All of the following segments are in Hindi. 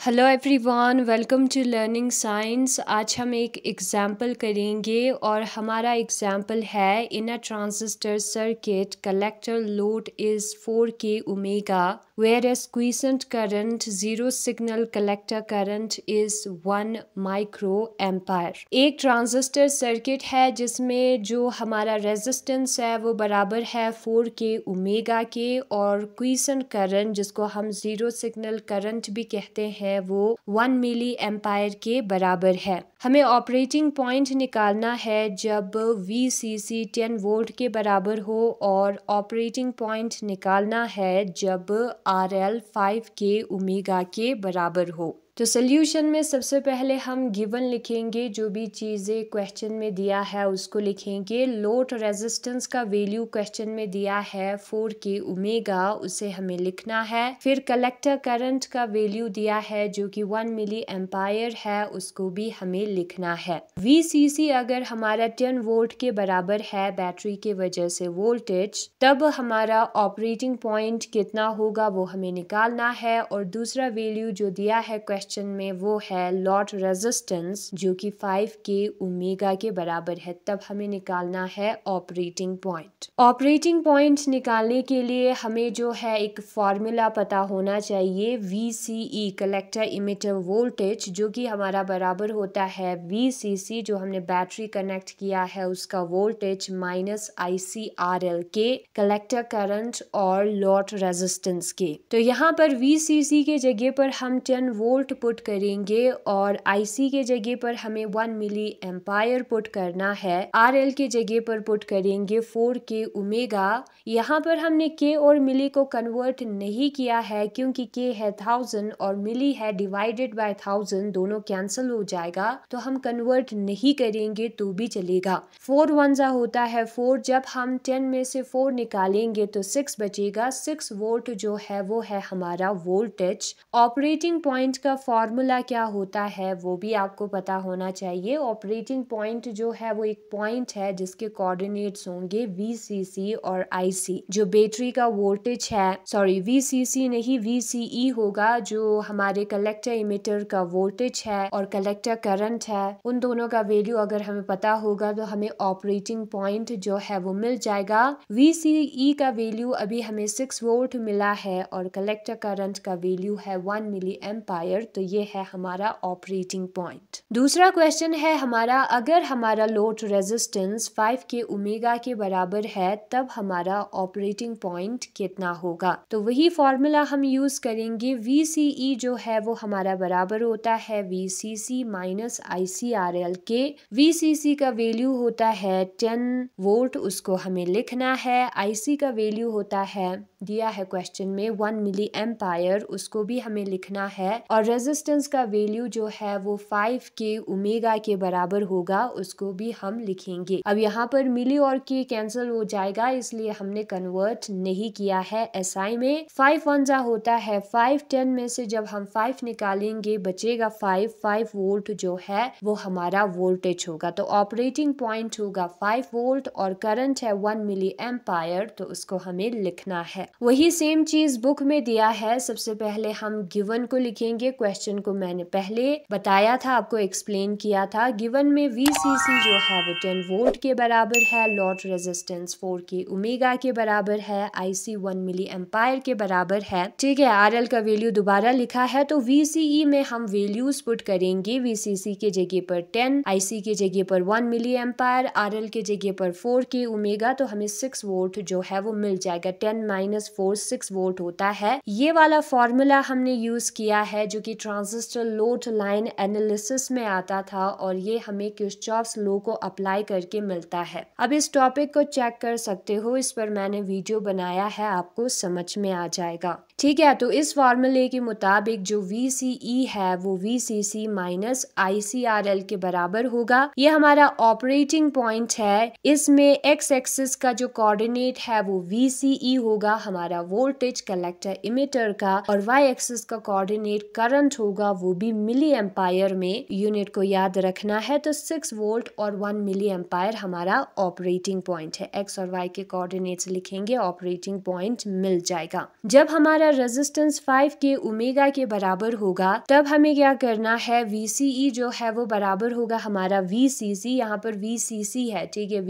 Hello everyone, welcome to learning science. आज हम एक एग्जाम्पल करेंगे और हमारा एग्जाम्पल है in a transistor circuit collector load is 4K omega whereas quiescent current zero signal collector current is 1 micro ampere. एक ट्रांजिस्टर सर्किट है जिसमें जो हमारा रेजिस्टेंस है वो बराबर है 4K ओमेगा के और क्वीसेंट करंट जिसको हम जीरो सिग्नल करंट भी कहते हैं वो 1 मिली एम्पायर के बराबर है। हमें ऑपरेटिंग पॉइंट निकालना है जब VCC 10 वोल्ट के बराबर हो और ऑपरेटिंग पॉइंट निकालना है जब RL 5K ओमेगा के बराबर हो। तो सोल्यूशन में सबसे पहले हम गिवन लिखेंगे, जो भी चीज़ें क्वेश्चन में दिया है उसको लिखेंगे। लोड रेजिस्टेंस का वैल्यू क्वेश्चन में दिया है 4K ओमेगा, उसे हमें लिखना है। फिर कलेक्टर करंट का वैल्यू दिया है जो कि 1 मिली एम्पायर है, उसको भी हमें लिखना है। VCC अगर हमारा 10 वोल्ट के बराबर है बैटरी के वजह से वोल्टेज, तब हमारा ऑपरेटिंग पॉइंट कितना होगा वो हमें निकालना है। और दूसरा वैल्यू जो दिया है क्वेश्चन में वो है लॉट रेजिस्टेंस जो कि 5K ओमेगा के बराबर है, तब हमें निकालना है ऑपरेटिंग पॉइंट। ऑपरेटिंग पॉइंट निकालने के लिए हमें जो है एक फॉर्मूला पता होना चाहिए। VCE कलेक्टर इमिटर वोल्टेज जो कि हमारा बराबर होता है VCC जो हमने बैटरी कनेक्ट किया है उसका वोल्टेज माइनस ICRL के कलेक्टर करंट और लॉट रेजिस्टेंस के। तो यहाँ पर VCC के जगह पर हम 10 वोल्ट पुट करेंगे और IC के जगह पर हमें 1 मिली एम्पायर पुट करना है। RL के जगह पर पुट करेंगे 4K ओमेगा। यहाँ पर हमने K और मिली को कन्वर्ट नहीं किया है क्योंकि K है 1000 और मिली है डिवाइडेड बाय 1000, दोनों कैंसिल हो जाएगा, तो हम कन्वर्ट नहीं करेंगे तो भी चलेगा। 4 1 जा होता है 4, जब हम 10 में से 4 निकालेंगे तो 6 बचेगा। 6 वोल्ट जो है वो है हमारा वोल्टेज। ऑपरेटिंग पॉइंट का फॉर्मूला क्या होता है वो भी आपको पता होना चाहिए। ऑपरेटिंग पॉइंट जो है वो एक पॉइंट है जिसके कोऑर्डिनेट्स होंगे VCC और IC। जो बैटरी का वोल्टेज है, सॉरी VCC नहीं VCE होगा, जो हमारे कलेक्टर इमिटर का वोल्टेज है और कलेक्टर करंट है, उन दोनों का वैल्यू अगर हमें पता होगा तो हमें ऑपरेटिंग पॉइंट जो है वो मिल जाएगा। VCE का वैल्यू अभी हमें 6 वोल्ट मिला है और कलेक्टर करंट का वैल्यू है 1 मिली एम्पायर, तो ये है हमारा ऑपरेटिंग पॉइंट। दूसरा क्वेश्चन है हमारा, अगर हमारा लोड रेजिस्टेंस 5K ओमेगा के बराबर है तब हमारा ऑपरेटिंग पॉइंट कितना होगा। तो वही फॉर्मूला हम यूज करेंगे। VCE जो है वो हमारा बराबर होता है VCC माइनस ICRL के। VCC का वैल्यू होता है 10 वोल्ट, उसको हमें लिखना है। IC का वैल्यू होता है, दिया है क्वेश्चन में 1 मिली एम्पायर, उसको भी हमें लिखना है। और रेजिस्टेंस का वैल्यू जो है वो 5K ओमेगा के बराबर होगा, उसको भी हम लिखेंगे। अब यहाँ पर मिली और K कैंसिल हो जाएगा इसलिए हमने कन्वर्ट नहीं किया है SI में। 5 1 जा होता है 5, 10 में से जब हम 5 निकालेंगे बचेगा 5 वोल्ट जो है वो हमारा वोल्टेज होगा। तो ऑपरेटिंग पॉइंट होगा 5 वोल्ट और करंट है 1 मिली एम्पायर, तो उसको हमें लिखना है। वही सेम चीज बुक में दिया है। सबसे पहले हम गिवन को लिखेंगे। क्वेश्चन को मैंने पहले बताया था, आपको एक्सप्लेन किया था। गिवन में VCC जो है वो 10 वोल्ट के बराबर है, लॉड रेजिस्टेंस 4K ओमेगा के बराबर है, IC 1 मिली एम्पायर के बराबर है। ठीक है, RL का वैल्यू दोबारा लिखा है। तो VCE में हम वैल्यूज पुट करेंगे। VCC के जगह पर 10, IC के जगह पर 1 मिली एम्पायर, RL के जगह पर 4K ओमेगा, तो हमें 6 वोल्ट जो है वो मिल जाएगा। 10 माइनस 4 6 वोल्ट होता है। ये वाला फॉर्मूला हमने यूज किया है जो कि ट्रांजिस्टर लोड लाइन एनालिसिस में आता था और ये हमें किरचॉफ्स लॉ को अप्लाई करके मिलता है। अब इस टॉपिक को चेक कर सकते हो, इस पर मैंने वीडियो बनाया है, आपको समझ में आ जाएगा। ठीक है, तो इस फॉर्मूले के मुताबिक जो VCE है वो VCC माइनस ICRL के बराबर होगा। ये हमारा ऑपरेटिंग पॉइंट है। इसमें x एक्सिस का जो कोऑर्डिनेट है वो VCE होगा, हमारा वोल्टेज कलेक्टर इमिटर का, और y एक्सिस का कोऑर्डिनेट करंट होगा, वो भी मिली एम्पायर में। यूनिट को याद रखना है। तो 6 वोल्ट और 1 मिली एम्पायर हमारा ऑपरेटिंग पॉइंट है। x और y के कोऑर्डिनेट्स लिखेंगे, ऑपरेटिंग पॉइंट मिल जाएगा। जब हमारा रेजिस्टेंस 5 के ओमेगा के बराबर होगा, तब हमें क्या करना है, VCE जो है वो बराबर होगा हमारा VCC। यहाँ पर VCC है, ठीक है,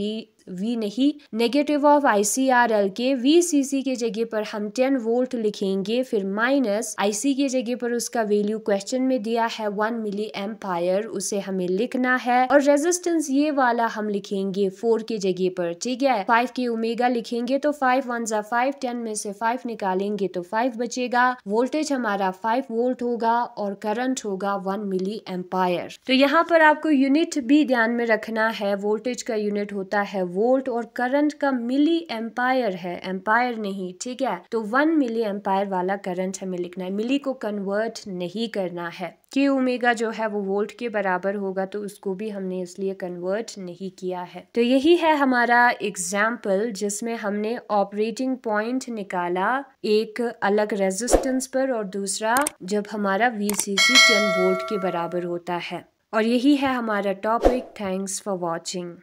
V नहीं, नेगेटिव ऑफ ICRL के VCC के जगह पर हम 10 वोल्ट लिखेंगे, फिर माइनस IC के जगह पर उसका वैल्यू क्वेश्चन में दिया है 1 मिली एम्पायर, उसे हमें लिखना है। और रेजिस्टेंस ये वाला हम लिखेंगे 4 के जगह पर, ठीक है। 5 के ओमेगा लिखेंगे तो 5 1 जा 5, 10 में से 5 निकालेंगे तो 5 बचेगा। वोल्टेज हमारा 5 वोल्ट होगा और करंट होगा 1 मिली एम्पायर। तो यहाँ पर आपको यूनिट भी ध्यान में रखना है, वोल्टेज का यूनिट होता है वोल्ट और करंट का मिली एम्पायर है, एम्पायर नहीं, ठीक है। तो 1 मिली एम्पायर वाला करंट हमें लिखना है, मिली को कन्वर्ट नहीं करना है। के ओमेगा जो है वो वोल्ट के बराबर होगा तो उसको भी हमने इसलिए कन्वर्ट नहीं किया है। तो यही है हमारा एग्जाम्पल जिसमें हमने ऑपरेटिंग पॉइंट निकाला, एक अलग रेजिस्टेंस पर और दूसरा जब हमारा VCC 10 वोल्ट के बराबर होता है। और यही है हमारा टॉपिक। Thanks for watching.